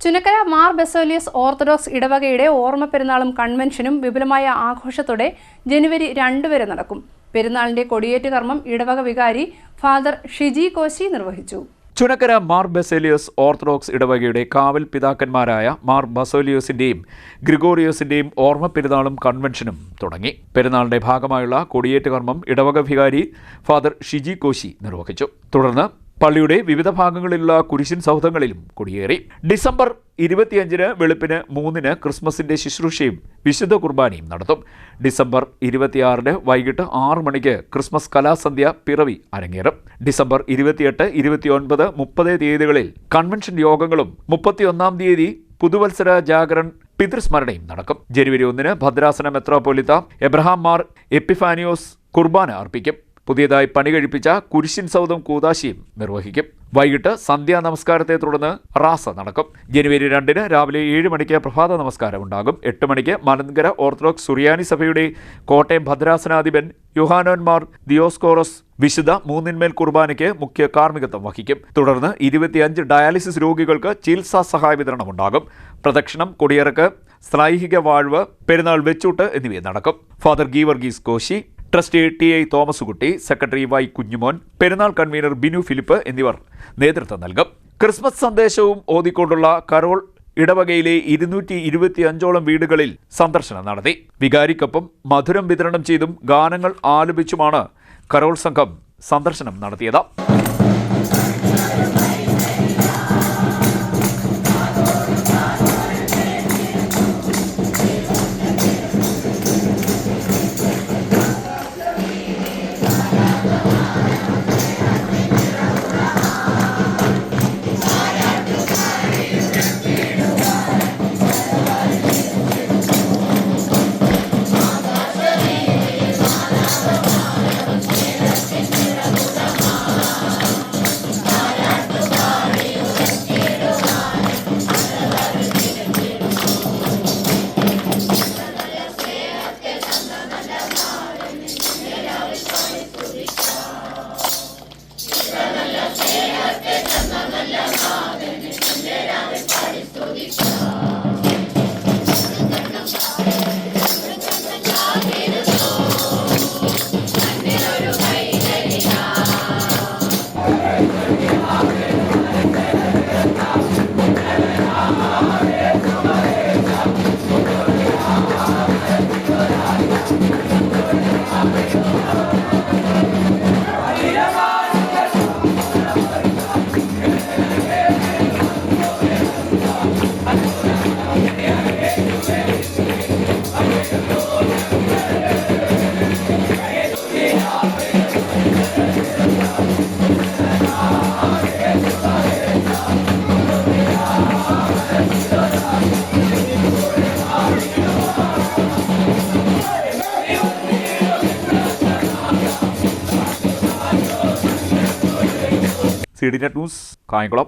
Chunakkara Mar Baselios orthodox ഇടവകയുടെ ഓർമ്മ പെരുന്നാളും കൺവെൻഷനും വിപുലമായ ആഘോഷത്തോടെ ജനുവരി 2 വരെ നടക്കും. പെരുന്നാളിന്റെ കൊടിയേറ്റ് കർമ്മം ഇടവക വികാരി ഫാദർ ഷിജി കോശി നിർവഹിച്ചു. ചുനക്കര മാർ ബസേലിയസ് ഓർത്തഡോക്സ് ഇടവകയുടെ കാവൽ പിതാക്കന്മാരായ മാർ ബസേലിയോസിന്റെയും ഗ്രിഗോറിയോസിന്റെയും ഓർമ്മ പെരുന്നാളും കൺവെൻഷനും തുടങ്ങി. പെരുന്നാളിന്റെ ഭാഗമായുള്ള കൊടിയേറ്റ് കർമ്മം ഇടവക വികാരി ഫാദർ ഷിജി കോശി നിർവഹിച്ചു. തുടർന്ന് പള്ളിയുടെ വിവിധ ഭാഗങ്ങളിലുള്ള കുരിശിൻ സൗധങ്ങളിലും കൊടിയേറി. ഡിസംബർ 25 വെളുപ്പിന് 3 ക്രിസ്മസിന്റെ ശുശ്രൂഷയും വിശുദ്ധ കുർബാനയും നടത്തും. ഡിസംബർ 26 വൈകിട്ട് 6 മണിക്ക് ക്രിസ്മസ് കലാസന്ധ്യ പിറവി അരങ്ങേറും. ഡിസംബർ 28, 29, 30 തീയതികളിൽ കൺവെൻഷൻ യോഗങ്ങളും 31 തീയതി പുതുവത്സര ജാഗരൺ പിതൃസ്മരണയും നടക്കും. ജനുവരി 1 ഭദ്രാസന മെത്രോപൊലിത്ത എബ്രഹാം മാർ എപ്പിഫാനിയോസ് കുർബാന അർപ്പിക്കും. പുതിയതായി പണി കഴിപ്പിച്ച കുരിശിൻ സൗധം കൂദാശിയും നിർവഹിക്കും. വൈകിട്ട് സന്ധ്യാ നമസ്കാരത്തെ തുടർന്ന് റാസ നടക്കും. ജനുവരി 2 രാവിലെ 7 മണിക്ക് പ്രഭാത നമസ്കാരം ഉണ്ടാകും. 8 മണിക്ക് മലങ്കര ഓർത്തഡോക്സ് സുറിയാനി സഭയുടെ കോട്ടയം ഭദ്രാസനാധിപൻ യോഹാനോൻ മാർ ദിയോസ്കോറസ് വിശുദ്ധ മൂന്നിന്മേൽ കുർബാനയ്ക്ക് മുഖ്യ കാർമ്മികത്വം വഹിക്കും. തുടർന്ന് 25 ഡയാലിസിസ് രോഗികൾക്ക് ചികിത്സാ സഹായ വിതരണം ഉണ്ടാകും. പ്രദക്ഷിണം, കൊടിയിറക്ക്, ശ്ലൈഹിക വാഴ്വ്, പെരുന്നാൾ വെച്ചൂട്ട് എന്നിവ നടക്കും. Father Geevarghese Koshy, trustee T I. Thomaskutty, secretary Y Kunjumon, പെരുന്നാൾ കൺവീനർ ബിനു ഫിലിപ്പ് എന്നിവർ നേതൃത്വം നൽകും. ക്രിസ്മസ് സന്ദേശവും ഓതിക്കൊണ്ടുള്ള കരോൾ ഇടവകയിലെ 225ഓളം വീടുകളിൽ സന്ദർശനം നടത്തി. വികാരിക്കൊപ്പം മധുരം വിതരണം ചെയ്തും ഗാനങ്ങൾ ആലപിച്ചുമാണ് കരോൾ സംഘം സന്ദർശനം നടത്തിയത്. CDNet news Kayamkulam.